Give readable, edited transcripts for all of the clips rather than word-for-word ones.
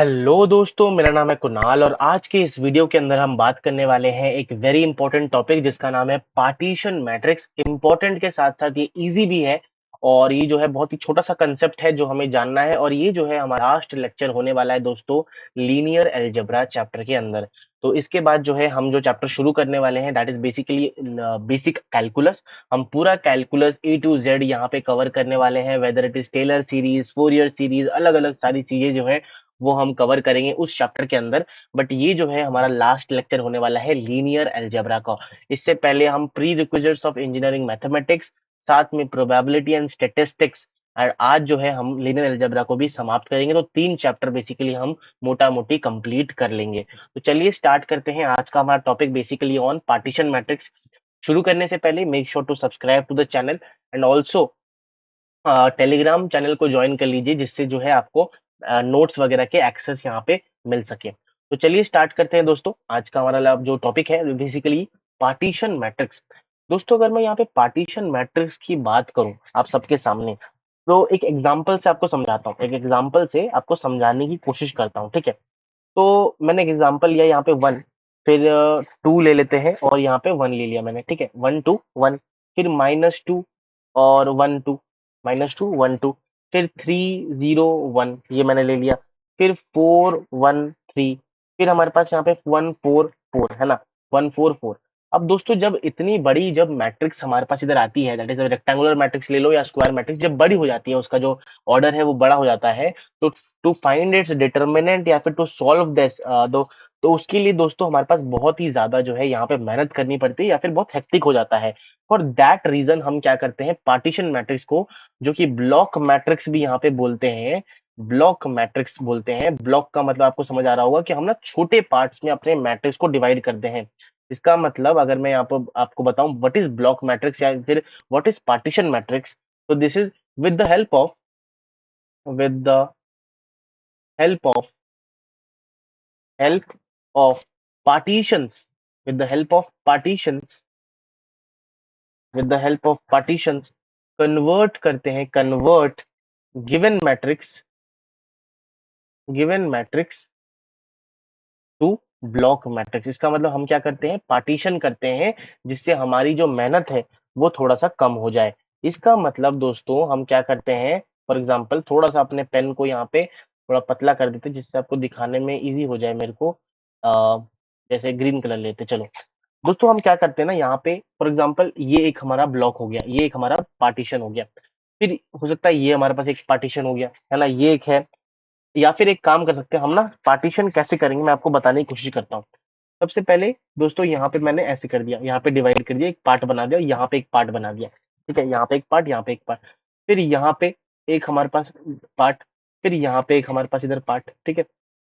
Hello दोस्तों, मेरा नाम है कुणाल और आज के इस वीडियो के अंदर हम बात करने वाले हैं एक वेरी इंपॉर्टेंट टॉपिक जिसका नाम है पार्टीशन मैट्रिक्स। इंपॉर्टेंट के साथ साथ ये इजी भी है और ये जो है बहुत ही छोटा सा कंसेप्ट है जो हमें जानना है। और ये जो है हमारा लास्ट लेक्चर होने वाला है दोस्तों, लीनियर अलजेब्रा चैप्टर के अंदर। तो इसके बाद जो है हम जो चैप्टर शुरू करने वाले हैं that is basically basic calculus. हम पूरा कैलकुलस ए टू जेड यहाँ पे कवर करने वाले हैं, whether it is Taylor series, Fourier series, अलग अलग सारी चीजें जो है वो हम कवर करेंगे उस चैप्टर के अंदर। बट ये जो है हमारा लास्ट लेक्चर होने वाला है लीनियर अलजेब्रा का। इससे पहले हम pre requisites of engineering mathematics, साथ में प्रोबेबिलिटी एंड स्टैटिस्टिक्स, और आज जो है हम लीनियर अलजेब्रा को भी समाप्त करेंगे। तो 3 चैप्टर बेसिकली हम मोटा मोटी कंप्लीट कर लेंगे। तो चलिए स्टार्ट करते हैं। आज का हमारा topic basically on partition matrix. शुरू करने से पहले make sure to subscribe to the channel and also Telegram channel को ज्वाइन कर लीजिए, जिससे जो है आपको नोट्स वगैरह के एक्सेस यहाँ पे मिल सके। तो चलिए स्टार्ट करते हैं दोस्तों। आज का हमारा जो टॉपिक है बेसिकली पार्टीशन मैट्रिक्स। दोस्तों अगर मैं यहाँ पे पार्टीशन मैट्रिक्स की बात करूं आप सबके सामने, तो एक एग्जांपल से आपको समझाता हूँ, एक एग्जांपल से आपको समझाने की कोशिश करता हूँ, ठीक है। तो मैंने एक एग्जांपल लिया यहाँ पे 1, फिर 2 ले लेते हैं और यहाँ पे 1 ले लिया मैंने, ठीक है। 1 2 1, फिर -2 और 1 2, -2 1 2, फिर 3 0 1 ये मैंने ले लिया, फिर 4 1 3, फिर हमारे पास यहाँ पे 1 4 4 है ना, 1 4 4। अब दोस्तों जब इतनी बड़ी जब मैट्रिक्स हमारे पास इधर आती है, दैट इज रेक्टेंगुलर मैट्रिक्स ले लो या स्क्वायर मैट्रिक्स, जब बड़ी हो जाती है, उसका जो ऑर्डर है वो बड़ा हो जाता है, तो टू फाइंड इट्स डिटर्मिनेंट या फिर टू सॉल्व दिस दो, तो उसके लिए दोस्तों हमारे पास बहुत ही ज्यादा जो है यहाँ पे मेहनत करनी पड़ती है या फिर बहुत हेक्टिक हो जाता है। फॉर दैट रीजन हम क्या करते हैं, पार्टीशन मैट्रिक्स को, जो कि ब्लॉक मैट्रिक्स भी यहाँ पे बोलते हैं, ब्लॉक मैट्रिक्स बोलते हैं। ब्लॉक का मतलब आपको समझ आ रहा होगा कि हम ना छोटे पार्ट्स में अपने मैट्रिक्स को डिवाइड करते हैं। इसका मतलब अगर मैं यहाँ पर आपको बताऊं व्हाट इज ब्लॉक मैट्रिक्स या फिर व्हाट इज पार्टीशन मैट्रिक्स, तो this is with the help of with the help of help of partitions with the help of partitions with the help of partitions convert करते हैं, convert given matrix to block matrix. इसका मतलब हम क्या करते हैं, partition करते हैं, जिससे हमारी जो मेहनत है वो थोड़ा सा कम हो जाए। इसका मतलब दोस्तों हम क्या करते हैं, फॉर एग्जांपल थोड़ा सा अपने पेन को यहाँ पे थोड़ा पतला कर देते हैं, जिससे आपको दिखाने में इजी हो जाए मेरे को। जैसे ग्रीन कलर लेते, चलो दोस्तों हम क्या करते हैं ना, यहाँ पे फॉर एग्जांपल ये एक हमारा ब्लॉक हो गया, ये एक हमारा पार्टीशन हो गया, फिर हो सकता है ये हमारे पास एक पार्टीशन हो गया है ना, ये एक है। या फिर एक काम कर सकते हैं हम ना, पार्टीशन कैसे करेंगे मैं आपको बताने की कोशिश करता हूँ। सबसे पहले दोस्तों यहाँ पे मैंने ऐसे कर दिया, यहाँ पे डिवाइड कर दिया, एक पार्ट बना दिया, यहाँ पे एक पार्ट बना दिया, ठीक है। यहाँ पे एक पार्ट, यहाँ पे एक पार्ट, फिर यहाँ पे एक हमारे पास पार्ट, फिर यहाँ पे एक हमारे पास इधर पार्ट, ठीक है।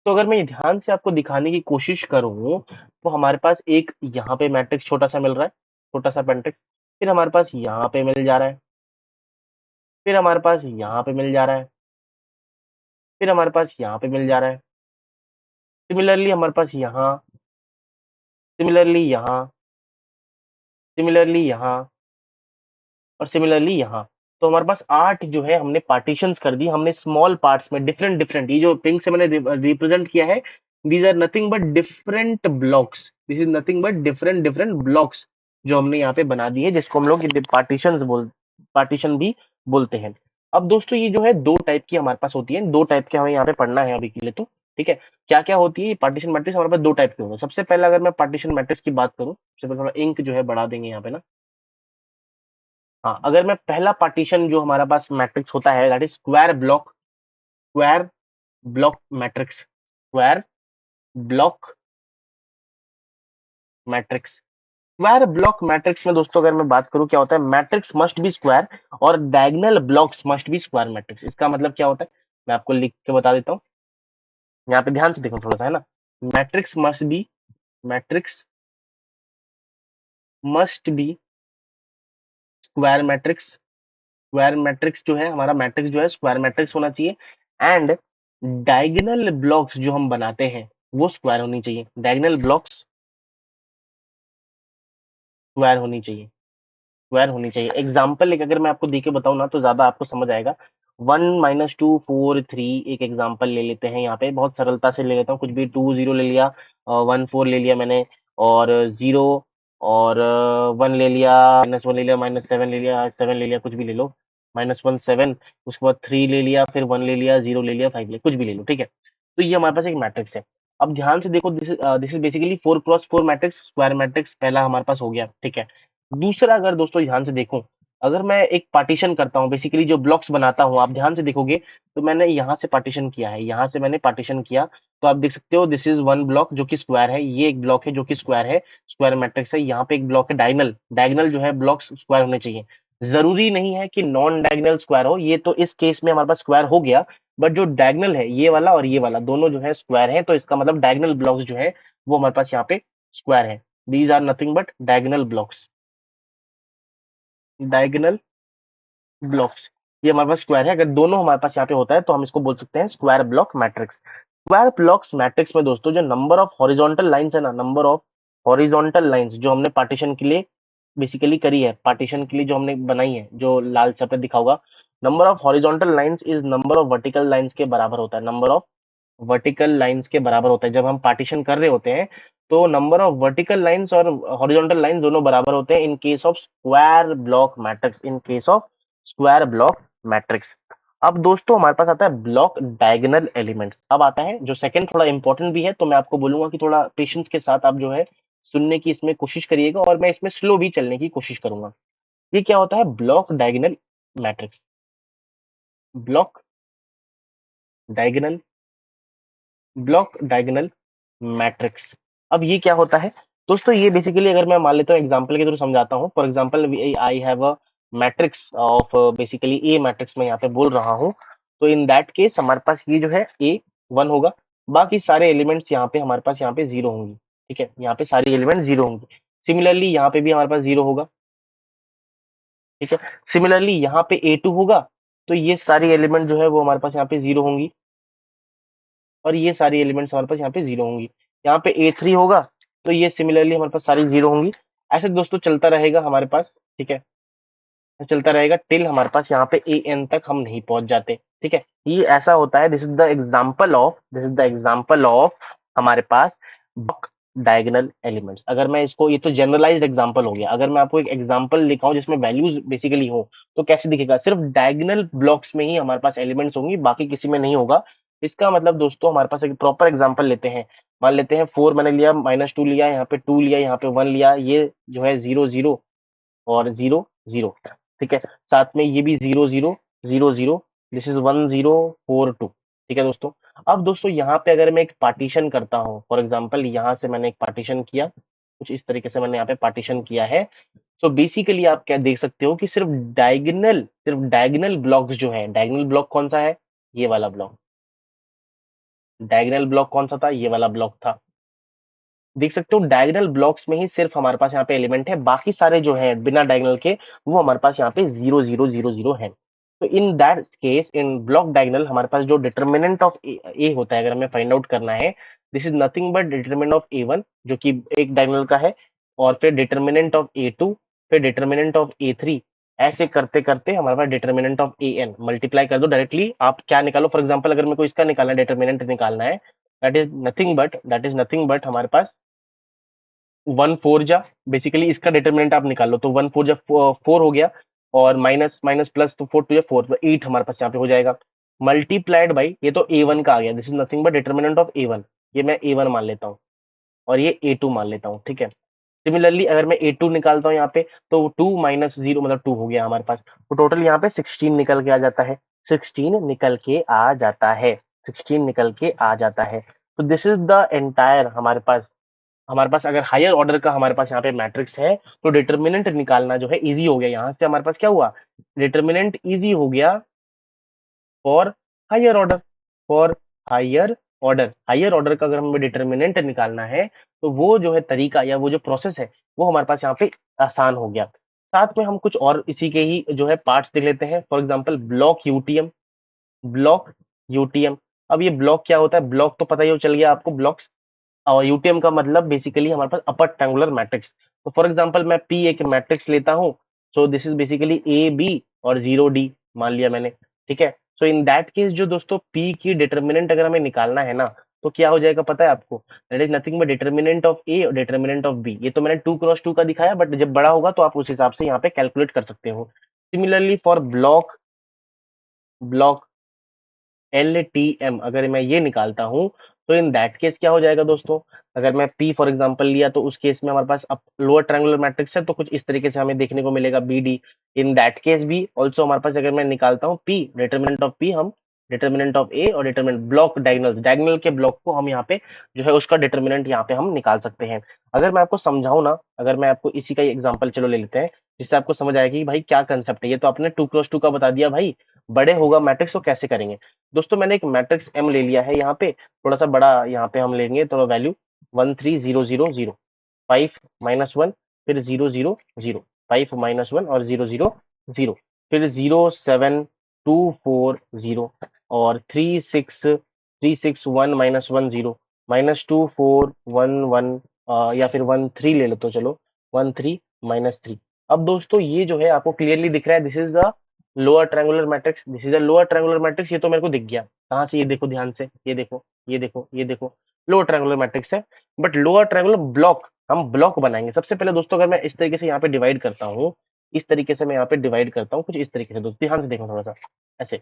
तो अगर मैं ये ध्यान से आपको दिखाने की कोशिश करूँ, तो हमारे पास एक यहाँ पे मैट्रिक्स छोटा सा मिल रहा है, छोटा सा मैट्रिक्स, फिर हमारे पास यहाँ पे मिल जा रहा है, फिर हमारे पास यहाँ पे मिल जा रहा है, फिर हमारे पास यहाँ पे मिल जा रहा है, सिमिलरली हमारे पास यहाँ, सिमिलरली यहाँ, सिमिलरली यहाँ और सिमिलरली यहाँ। तो हमारे पास 8 जो है हमने पार्टीशंस कर दी, हमने स्मॉल पार्ट्स में डिफरेंट डिफरेंट, ये जो पिंक से मैंने रिप्रेजेंट किया है, these are nothing but different blocks, this is nothing but different different blocks जो हमने यहाँ पे बना दी है, जिसको हम लोग पार्टीशन भी बोलते हैं। अब दोस्तों ये जो है 2 टाइप की हमारे पास होती है, 2 टाइप के हमें यहाँ पे पढ़ना है अभी के लिए, तो ठीक है। क्या क्या होती है पार्टीशन मैट्रिक्स, हमारे पास 2 टाइप के होंगे। सबसे पहले अगर मैं पार्टीशन मैट्रिक्स की बात करूँ, सबसे पहले थोड़ा इंक जो है बढ़ा देंगे यहाँ पे ना। हाँ, अगर मैं पहला पार्टीशन जो हमारा पास मैट्रिक्स होता है that is square block matrix, square block matrix. Square block matrix में दोस्तों अगर मैं बात करूं, क्या होता है, मैट्रिक्स मस्ट बी स्क्वायर और diagonal blocks must be square matrix. इसका मतलब क्या होता है, मैं आपको लिख के बता देता हूँ, यहाँ पे ध्यान से देखो थोड़ा सा, है ना। Matrix must be, matrix must be square matrix, square matrix जो है हमारा, मैट्रिक्स जो है स्क्वायर मैट्रिक्स होना चाहिए। एंड डायगोनल ब्लॉक्स जो हम बनाते हैं वो स्क्वायर होनी चाहिए, डायगोनल ब्लॉक्स स्क्वायर होनी चाहिए, स्क्वायर होनी चाहिए। एग्जाम्पल एक अगर मैं आपको देके बताऊं ना, तो ज्यादा आपको समझ आएगा। 1 -2 4 3 एक एग्जांपल ले लेते हैं यहाँ पे, बहुत सरलता से ले लेता हूँ, कुछ भी 2 0 ले लिया, 1 4 ले लिया मैंने, और 0 और 1 ले लिया, -1 ले लिया, -7 ले लिया, 7 ले लिया, कुछ भी ले लो, -1 7, उसके बाद 3 ले लिया, फिर 1 ले लिया, 0 ले लिया, 5 ले, कुछ भी ले लो, ठीक है। तो ये हमारे पास एक मैट्रिक्स है। अब ध्यान से देखो, this is basically 4 cross 4 matrix, square matrix पहला हमारे पास हो गया, ठीक है। दूसरा, अगर दोस्तों ध्यान से देखो, अगर मैं एक पार्टीशन करता हूँ, बेसिकली जो ब्लॉक्स बनाता हूँ, आप ध्यान से देखोगे तो मैंने यहाँ से पार्टीशन किया है, यहाँ से मैंने पार्टीशन किया, तो आप देख सकते हो दिस इज वन ब्लॉक जो कि स्क्वायर है, ये एक ब्लॉक है जो कि स्क्वायर है, स्क्वायर मैट्रिक्स है, यहाँ पे एक ब्लॉक है डायगोनल, डायगोनल जो है ब्लॉक्स स्क्वायर होने चाहिए। जरूरी नहीं है कि नॉन डायगोनल स्क्वायर हो, ये तो इस केस में हमारे पास स्क्वायर हो गया, बट जो डायगोनल है ये वाला और ये वाला दोनों जो है स्क्वायर है, तो इसका मतलब डायगोनल ब्लॉक्स जो है वो हमारे पास यहाँ पे स्क्वायर है। These are nothing but diagonal blocks, diagonal blocks, ये हमारे पास स्क्वायर है। अगर दोनों हमारे पास यहाँ पे होता है तो हम इसको बोल सकते हैं square block matrix. Square blocks matrix में दोस्तों जो नंबर ऑफ हॉरिजॉन्टल लाइंस है ना, नंबर ऑफ हॉरिजॉन्टल लाइंस जो हमने पार्टीशन के लिए बेसिकली करी है, पार्टीशन के लिए जो हमने बनाई है, जो लाल से पे दिखा होगा, number of horizontal lines is number of vertical lines के बराबर होता है, नंबर ऑफ वर्टिकल लाइंस के बराबर होता है। जब हम पार्टीशन कर रहे होते हैं तो नंबर ऑफ वर्टिकल लाइंस और हॉरिजॉन्टल लाइंस दोनों बराबर होते हैं in case of square block matrix, in case of square block matrix. अब दोस्तों हमारे पास आता है ब्लॉक डायगोनल एलिमेंट्स। अब आता है जो सेकंड, थोड़ा इंपॉर्टेंट भी है, तो मैं आपको बोलूंगा कि थोड़ा पेशेंस के साथ आप जो है सुनने की इसमें कोशिश करिएगा, और मैं इसमें स्लो भी चलने की कोशिश करूंगा। ये क्या होता है block diagonal matrix, block diagonal, block diagonal matrix. अब ये क्या होता है दोस्तों, ये बेसिकली अगर मैं मान लेता हूँ एग्जांपल के थ्रू समझाता हूँ। For example I have a matrix of basically A matrix में यहाँ पे बोल रहा हूँ, तो इन दैट केस हमारे पास ये जो है ए 1 होगा, बाकी सारे एलिमेंट्स यहाँ पे हमारे पास यहाँ पे 0 होंगी, ठीक है, यहाँ पे सारी एलिमेंट 0 होंगी। सिमिलरली यहाँ पे भी हमारे पास 0 होगा, ठीक है। सिमिलरली यहाँ पे A2 होगा, तो ये सारी एलिमेंट जो है वो हमारे पास यहाँ पे 0 होंगी, और ये सारी एलिमेंट्स हमारे पास यहाँ पे 0 होंगी। यहाँ पे A3 होगा, तो ये सिमिलरली हमारे पास सारी 0 होंगी। ऐसे दोस्तों चलता रहेगा हमारे पास, ठीक है, चलता रहेगा टिल हमारे पास यहाँ पे AN तक हम नहीं पहुंच जाते, ठीक है। ये ऐसा होता है, this is the example of हमारे पास ब्लॉक डायगोनल एलिमेंट्स। अगर मैं इसको, ये तो जनरलाइज्ड एग्जांपल हो गया, अगर मैं आपको एक एग्जांपल लिखाऊं जिसमें वैल्यूज बेसिकली हो, तो कैसे दिखेगा, सिर्फ डायगोनल ब्लॉक्स में ही हमारे पास एलिमेंट्स होंगी, बाकी किसी में नहीं होगा। इसका मतलब दोस्तों हमारे पास एक प्रॉपर एग्जांपल लेते हैं, मान लेते हैं 4 मैंने लिया, -2 लिया, यहाँ पे 2 लिया, यहाँ पे 1 लिया, ये जो है 0 0 और 0 0, ठीक है। साथ में ये भी 0 0 0 0, दिस इज 1 0 4 2, ठीक है दोस्तों। अब दोस्तों यहाँ पे अगर मैं एक पार्टीशन करता हूँ, फॉर एग्जांपल यहाँ से मैंने एक पार्टीशन किया, कुछ इस तरीके से मैंने यहाँ पे पार्टीशन किया है, तो बेसिकली आप क्या देख सकते हो कि सिर्फ डायगोनल ब्लॉक्स जो है, डायगोनल ब्लॉक कौन सा है, ये वाला ब्लॉक, डायगोनल ब्लॉक कौन सा था, ये वाला ब्लॉक था। देख सकते हो डायगोनल ब्लॉक्स में ही सिर्फ हमारे पास यहाँ पे एलिमेंट है, बाकी सारे जो है बिना डायगोनल के वो हमारे पास यहाँ पे 0 0 0 0 है। तो इन that case in block diagonal हमारे पास जो डिटर्मिनेंट ऑफ ए होता है, अगर हमें फाइंड आउट करना है, this is nothing but determinant of A1 जो कि एक डायगोनल का है, और फिर डिटर्मिनेंट ऑफ A2, फिर डिटर्मिनेंट ऑफ A3, ऐसे करते करते हमारे पास डिटर्मिनेंट ऑफ AN, मल्टीप्लाई कर दो डायरेक्टली, आप क्या निकालो, फॉर एग्जाम्पल अगर मेरे को इसका निकालना है, डिटर्मिनेंट निकालना है, दैट इज नथिंग बट हमारे पास 1 4 जा, बेसिकली इसका डिटरमिनेंट आप निकाल लो, तो 1 4 जा 4 हो गया, और माइनस माइनस प्लस, तो 4 2 जा 4, तो 8 हमारे पास यहाँ पे हो जाएगा, मल्टीप्लाइड बाई, ये तो A1 का आ गया, this is nothing but determinant of A1, ये मैं A1 मान लेता हूँ, और ये A2 मान लेता हूँ, ठीक है। सिमिलरली अगर मैं A2 निकालता हूँ यहाँ पे, तो 2 माइनस 0 मतलब 2 हो गया हमारे पास, तो टोटल यहाँ पे 16 निकल के आ जाता है, 16 निकल के आ जाता है, 16 निकल के आ जाता है। तो दिस इज द एंटायर हमारे पास अगर हायर ऑर्डर का हमारे पास यहाँ पे मैट्रिक्स है, तो डिटर्मिनेंट निकालना जो है इजी हो गया। यहाँ से हमारे पास क्या हुआ, डिटर्मिनेंट इजी हो गया for higher order, for higher order का अगर हमें डिटर्मिनेंट निकालना है, तो वो जो है तरीका या वो जो प्रोसेस है वो हमारे पास यहाँ पे आसान हो गया। साथ में हम कुछ और इसी के ही जो है पार्ट्स देख लेते हैं, फॉर एग्जाम्पल ब्लॉक यूटीएम। अब ये ब्लॉक क्या होता है, ब्लॉक तो पता ही हो चल गया आपको, ब्लॉक्स, और यूटीएम का मतलब बेसिकली हमारे पास अपर ट्रायंगुलर मैट्रिक्स। तो फॉर एग्जांपल मैं पी एक मैट्रिक्स लेता हूं, so this is basically A B और 0 डी मान लिया मैंने, ठीक है। सो इन दैट केस जो दोस्तों P की डिटर्मिनेंट अगर हमें निकालना है ना, तो क्या हो जाएगा पता है आपको? That is nothing but determinant of ए और डिटर्मिनेंट ऑफ बी। ये तो मैंने 2 क्रॉस 2 का दिखाया, बट जब बड़ा होगा तो आप उस हिसाब से यहाँ पे कैलकुलेट कर सकते हो। Similarly for block block L T M अगर मैं ये निकालता हूं, तो इन दैट केस क्या हो जाएगा दोस्तों? अगर मैं पी फॉर एग्जांपल लिया, तो उस केस में हमारे पास अब लोअर ट्रायंगुलर मैट्रिक्स है, तो कुछ इस तरीके से हमें देखने को मिलेगा B D. In that case भी ऑल्सो हमारे पास अगर मैं निकालता हूँ पी, डिटर्मिनेंट ऑफ पी, हम डिटर्मिनेंट ऑफ ए और डिटर्मिनेंट ब्लॉक डायगोनल डायगोनल के ब्लॉक को हम यहाँ पे जो है उसका डिटर्मिनेंट यहाँ पे हम निकाल सकते हैं। अगर मैं आपको समझाऊं ना, अगर मैं आपको इसी का एग्जाम्पल चलो ले लेते हैं, जिससे आपको समझ आएगा कि भाई क्या कंसेप्ट है। ये तो आपने 2 क्रॉस 2 का बता दिया भाई, बड़े होगा मैट्रिक्स तो कैसे करेंगे? दोस्तों मैंने एक मैट्रिक्स एम ले लिया है यहाँ पे, थोड़ा सा बड़ा यहाँ पे हम लेंगे, थोड़ा वैल्यू 1 3 0 0 0, 5 - 1, फिर 0 0 0, 5 - 1 और 0 0 0, फिर 0 7 2 4 0 और 3 6 1 - 1 0, -2 4 1 1, या फिर 1 3 ले लो तो चलो, 1 3 - 3। अब दोस्तों ये जो है आपको क्लियरली दिख रहा है, this is the lower triangular matrix, this is a lower triangular matrix. ये तो मेरे को दिख गया कहाँ से, ये देखो ध्यान से, ये देखो ये देखो ये देखो, लोअर ट्रायंगुलर मैट्रिक्स है। बट लोअर ट्रायंगुलर ब्लॉक, हम ब्लॉक बनाएंगे सबसे पहले दोस्तों। अगर मैं इस तरीके से यहाँ पे डिवाइड करता हूँ, इस तरीके से मैं यहाँ पे डिवाइड करता हूँ, कुछ इस तरीके से दोस्तों ध्यान से देखो थोड़ा सा, ऐसे,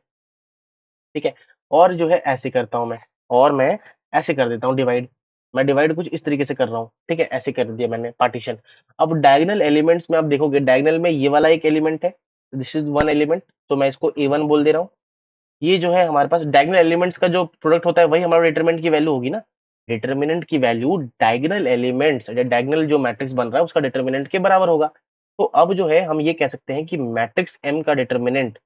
ठीक है। और जो है ऐसे करता हूँ मैं, और मैं ऐसे कर देता हूँ डिवाइड, मैं डिवाइड कुछ इस तरीके से कर रहा हूँ, ठीक है, ऐसे कर दिया मैंने पार्टीशन। अब डायगोनल एलिमेंट्स में आप देखोगे, डायगोनल में ये वाला एक एलिमेंट है, दिस इज वन एलिमेंट, तो मैं इसको A1 बोल दे रहा हूँ। ये जो है हमारे पास डायगोनल एलिमेंट्स का जो प्रोडक्ट होता है, वही हमारा डिटरमिनेंट की वैल्यू होगी ना। डिटरमिनेंट की वैल्यू डायगोनल एलिमेंट्स, डायगोनल जो मैट्रिक्स बन रहा है उसका डिटरमिनेंट के बराबर होगा। तो अब जो है हम ये कह सकते हैं कि मैट्रिक्स एम का determinant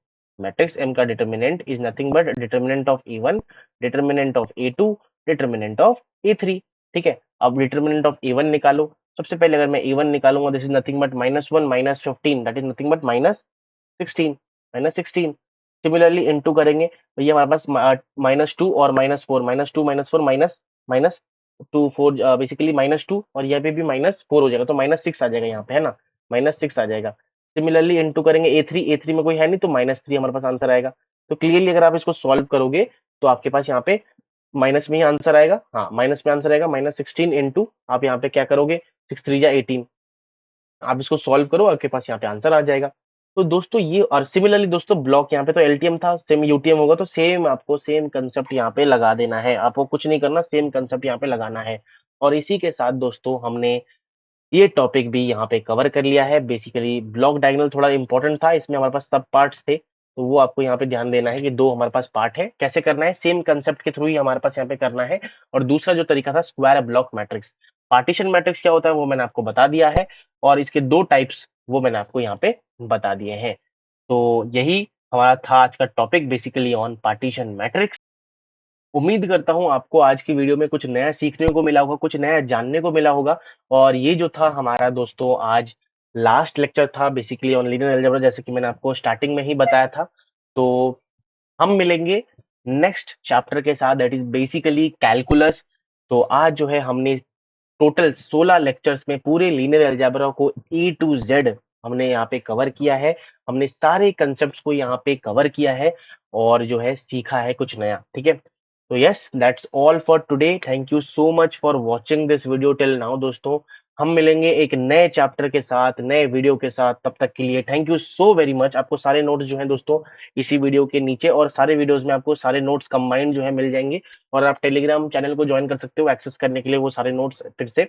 is nothing but determinant of A1, determinant of A2, determinant of A3। ठीक है, अब डिटरमिनेंट ऑफ A1 निकालो। सबसे पहले अगर मैं A1 निकालूंगा, this is nothing but -1 - 15, that is nothing but -16, -16। Similarly into करेंगे, तो ये हमारे पास -2 और -4, -2 -4 माइनस माइनस 2 4, बेसिकली -2, और यहाँ पे भी -4 हो जाएगा, तो -6 आ जाएगा यहाँ पे, है ना, -6 आ जाएगा। सिमिलरली इनटू करेंगे A3 में कोई है नहीं, तो -3 हमारे पास आंसर आएगा। तो क्लियरली अगर आप इसको सॉल्व करोगे, तो आपके पास यहाँ पे माइनस में ही आंसर आएगा, हाँ माइनस में आंसर आएगा। -16 इंटू आप यहाँ पे क्या करोगे, 6 3 18, आप इसको सॉल्व करो, आपके पास यहाँ पे आंसर आ जाएगा। तो दोस्तों ये, और सिमिलरली दोस्तों ब्लॉक, यहाँ पे तो एलटीएम था, सेम यूटीएम होगा, तो सेम आपको सेम कंसेप्ट यहाँ पे लगा देना है, आपको कुछ नहीं करना, सेम कंसेप्ट यहाँ पे लगाना है। और इसी के साथ दोस्तों हमने ये टॉपिक भी यहाँ पे कवर कर लिया है। बेसिकली ब्लॉक डायगोनल थोड़ा इंपॉर्टेंट था, इसमें हमारे पास सब पार्ट्स थे, तो वो आपको यहाँ पे ध्यान देना है कि दो हमारे पास पार्ट है, कैसे करना है, सेम कंसेप्ट के थ्रू ही हमारे पास यहाँ पे करना है। और दूसरा जो तरीका था square block matrix, partition matrix क्या होता है वो मैंने आपको बता दिया है, और इसके दो टाइप्स वो मैंने आपको यहाँ पे बता दिए हैं। तो यही हमारा था आज का topic, basically on partition matrix. उम्मीद करता हूँ आपको आज की वीडियो में कुछ नया सीखने को मिला होगा, कुछ नया जानने को मिला होगा। और ये जो था हमारा दोस्तों आज लास्ट लेक्चर था बेसिकली ऑन लीनियर अलजेब्रा, जैसे कि मैंने आपको स्टार्टिंग में ही बताया था। तो हम मिलेंगे नेक्स्ट चैप्टर के साथ, दैट इज बेसिकली कैलकुलस। तो आज जो है हमने टोटल 16 लेक्चर्स में पूरे लीनियर अलजेब्रा को A to Z हमने यहाँ पे कवर किया है। हमने सारे कंसेप्ट्स को यहाँ पे कवर किया है, और जो है सीखा है कुछ नया, ठीक है। तो yes, that's all for today. Thank you so much for watching this video till now दोस्तों। हम मिलेंगे एक नए चैप्टर के साथ, नए वीडियो के साथ, तब तक के लिए thank you so very much. आपको सारे नोट्स जो हैं दोस्तों इसी वीडियो के नीचे, और सारे वीडियोस में आपको सारे नोट्स कंबाइंड जो है मिल जाएंगे, और आप टेलीग्राम चैनल को ज्वाइन कर सकते हो एक्सेस करने के लिए वो सारे नोट्स फिर से।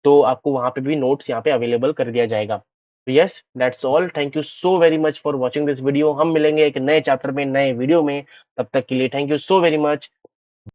तो आपको वहां पे भी नोट्स यहाँ पे अवेलेबल कर दिया जाएगा। तो yes, that's all. Thank you so very much for watching this video. हम मिलेंगे एक नए चैप्टर में, नए वीडियो में, तब तक के लिए thank you so very much.